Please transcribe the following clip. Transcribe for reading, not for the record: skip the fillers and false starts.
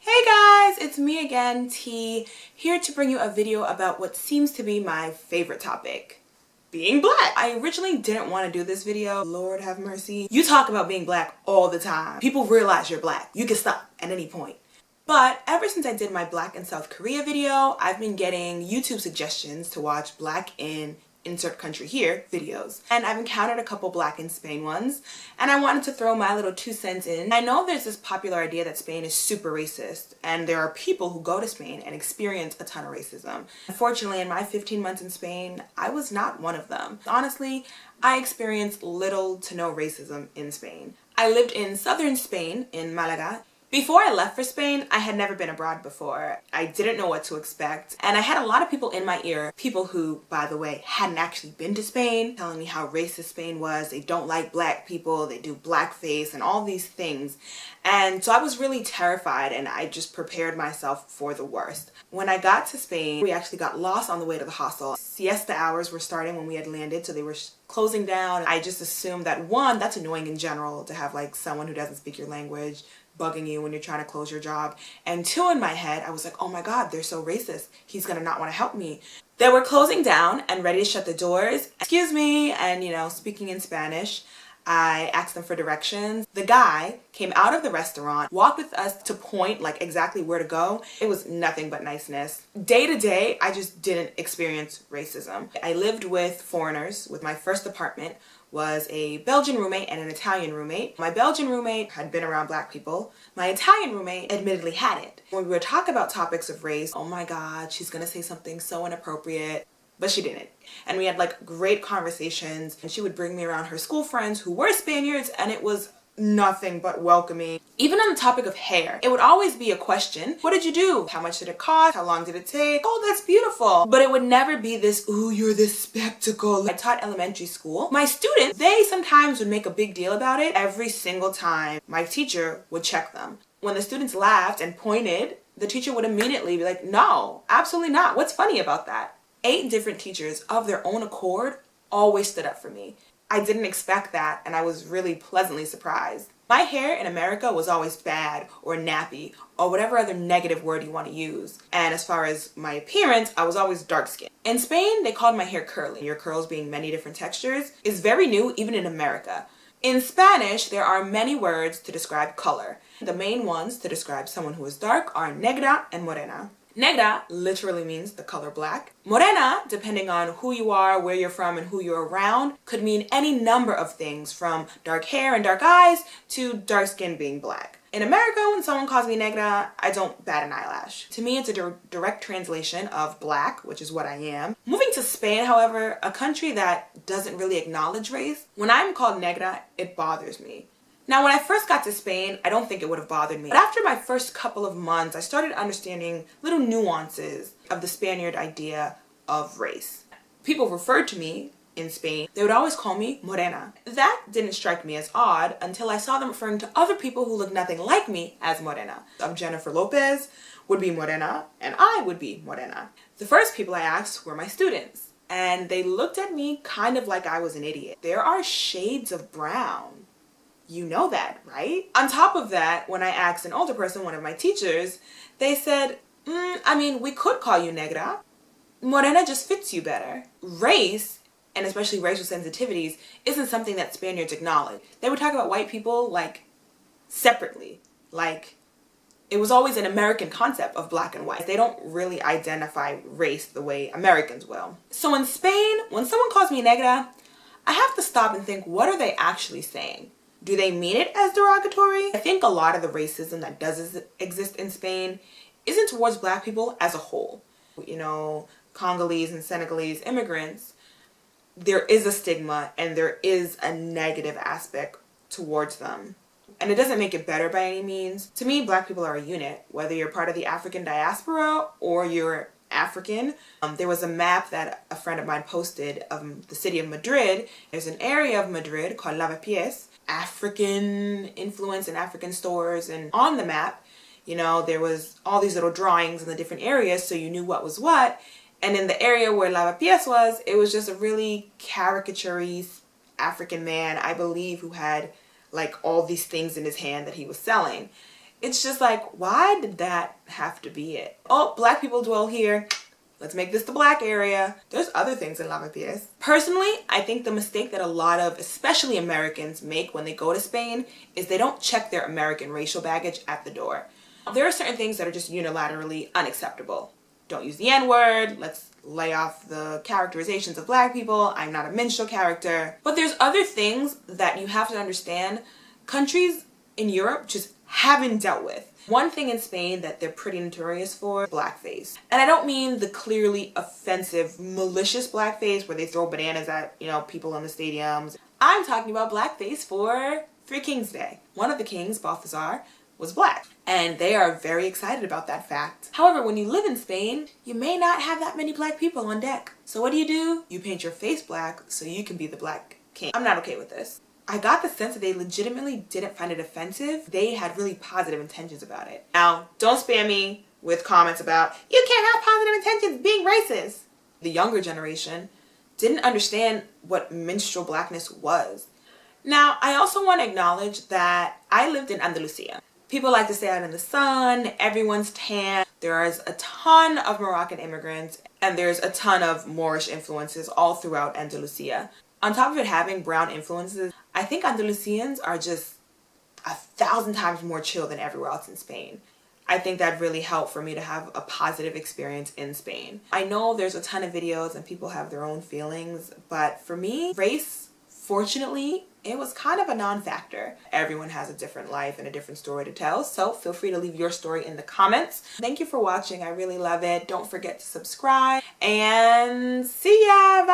Hey guys, it's me again, T, here to bring you a video about what seems to be my favorite topic, being black. I originally didn't want to do this video. Lord have mercy. You talk about being black all the time. People realize you're black. You can stop at any point. But ever since I did my Black in South Korea video, I've been getting YouTube suggestions to watch Black in insert country here videos. And I've encountered a couple Black in Spain ones, and I wanted to throw my little 2 cents in. I know there's this popular idea that Spain is super racist, and there are people who go to Spain and experience a ton of racism. Unfortunately, in my 15 months in Spain, I was not one of them. Honestly, I experienced little to no racism in Spain. I lived in southern Spain, in Malaga. Before I left for Spain, I had never been abroad before. I didn't know what to expect, and I had a lot of people in my ear, people who, by the way, hadn't actually been to Spain, telling me how racist Spain was. They don't like black people, they do blackface and all these things. And so I was really terrified, and I just prepared myself for the worst. When I got to Spain, we actually got lost on the way to the hostel. Siesta hours were starting when we had landed, so they were closing down. I just assumed that, one, that's annoying in general to have like someone who doesn't speak your language bugging you when you're trying to close your job. And two, in my head, I was like, oh my God, they're so racist. He's gonna not want to help me. They were closing down and ready to shut the doors. Excuse me, and speaking in Spanish, I asked them for directions. The guy came out of the restaurant, walked with us to point like exactly where to go. It was nothing but niceness. Day to day, I just didn't experience racism. I lived with foreigners. With my first apartment was a Belgian roommate and an Italian roommate. My Belgian roommate had been around black people. My Italian roommate admittedly hadn't. When we would talk about topics of race, oh my God, she's gonna say something so inappropriate. But she didn't. And we had like great conversations, and she would bring me around her school friends who were Spaniards, and it was nothing but welcoming. Even on the topic of hair, it would always be a question. What did you do? How much did it cost? How long did it take? Oh, that's beautiful. But it would never be this, ooh, you're this spectacle. I taught elementary school. My students, they sometimes would make a big deal about it. Every single time my teacher would check them. When the students laughed and pointed, the teacher would immediately be like, no, absolutely not. What's funny about that? 8 different teachers of their own accord always stood up for me. I didn't expect that, and I was really pleasantly surprised. My hair in America was always bad or nappy or whatever other negative word you want to use. And as far as my appearance, I was always dark skinned. In Spain, they called my hair curly. Your curls being many different textures is very new even in America. In Spanish, there are many words to describe color. The main ones to describe someone who is dark are negra and morena. Negra literally means the color black. Morena, depending on who you are, where you're from, and who you're around, could mean any number of things, from dark hair and dark eyes to dark skin being black. In America, when someone calls me negra, I don't bat an eyelash. To me, it's a direct translation of black, which is what I am. Moving to Spain, however, a country that doesn't really acknowledge race, when I'm called negra, it bothers me. Now, when I first got to Spain, I don't think it would have bothered me. But after my first couple of months, I started understanding little nuances of the Spaniard idea of race. People referred to me in Spain, they would always call me morena. That didn't strike me as odd until I saw them referring to other people who looked nothing like me as morena. Jennifer Lopez would be morena, and I would be morena. The first people I asked were my students, and they looked at me kind of like I was an idiot. There are shades of brown. You know that, right? On top of that, when I asked an older person, one of my teachers, they said, we could call you negra. Morena just fits you better. Race, and especially racial sensitivities, isn't something that Spaniards acknowledge. They would talk about white people like separately. Like it was always an American concept of black and white. They don't really identify race the way Americans will. So in Spain, when someone calls me negra, I have to stop and think, what are they actually saying? Do they mean it as derogatory? I think a lot of the racism that does exist in Spain isn't towards black people as a whole. Congolese and Senegalese immigrants, there is a stigma and there is a negative aspect towards them. And it doesn't make it better by any means. To me, black people are a unit, whether you're part of the African diaspora or you're African. There was a map that a friend of mine posted of the city of Madrid. There's an area of Madrid called Lavapiés, African influence and African stores, and on the map, there was all these little drawings in the different areas so you knew what was what. And in the area where Lavapiés was, it was just a really caricature-y African man, I believe, who had like all these things in his hand that he was selling. It's just like, why did that have to be it? Oh, black people dwell here. Let's make this the black area. There's other things in Lavapiés. Personally, I think the mistake that a lot of, especially Americans, make when they go to Spain is they don't check their American racial baggage at the door. There are certain things that are just unilaterally unacceptable. Don't use the N-word. Let's lay off the characterizations of black people. I'm not a minstrel character. But there's other things that you have to understand countries in Europe just haven't dealt with. One thing in Spain that they're pretty notorious for, blackface. And I don't mean the clearly offensive, malicious blackface where they throw bananas at, people in the stadiums. I'm talking about blackface for Three Kings Day. One of the kings, Balthazar, was black. And they are very excited about that fact. However, when you live in Spain, you may not have that many black people on deck. So what do? You paint your face black so you can be the black king. I'm not okay with this. I got the sense that they legitimately didn't find it offensive. They had really positive intentions about it. Now, don't spam me with comments about, you can't have positive intentions being racist. The younger generation didn't understand what minstrel blackness was. Now, I also want to acknowledge that I lived in Andalusia. People like to stay out in the sun, everyone's tan. There is a ton of Moroccan immigrants and there's a ton of Moorish influences all throughout Andalusia. On top of it having brown influences, I think Andalusians are just 1,000 times more chill than everywhere else in Spain. I think that really helped for me to have a positive experience in Spain. I know there's a ton of videos and people have their own feelings, but for me, race, fortunately, it was kind of a non-factor. Everyone has a different life and a different story to tell, so feel free to leave your story in the comments. Thank you for watching. I really love it. Don't forget to subscribe and see ya. Bye.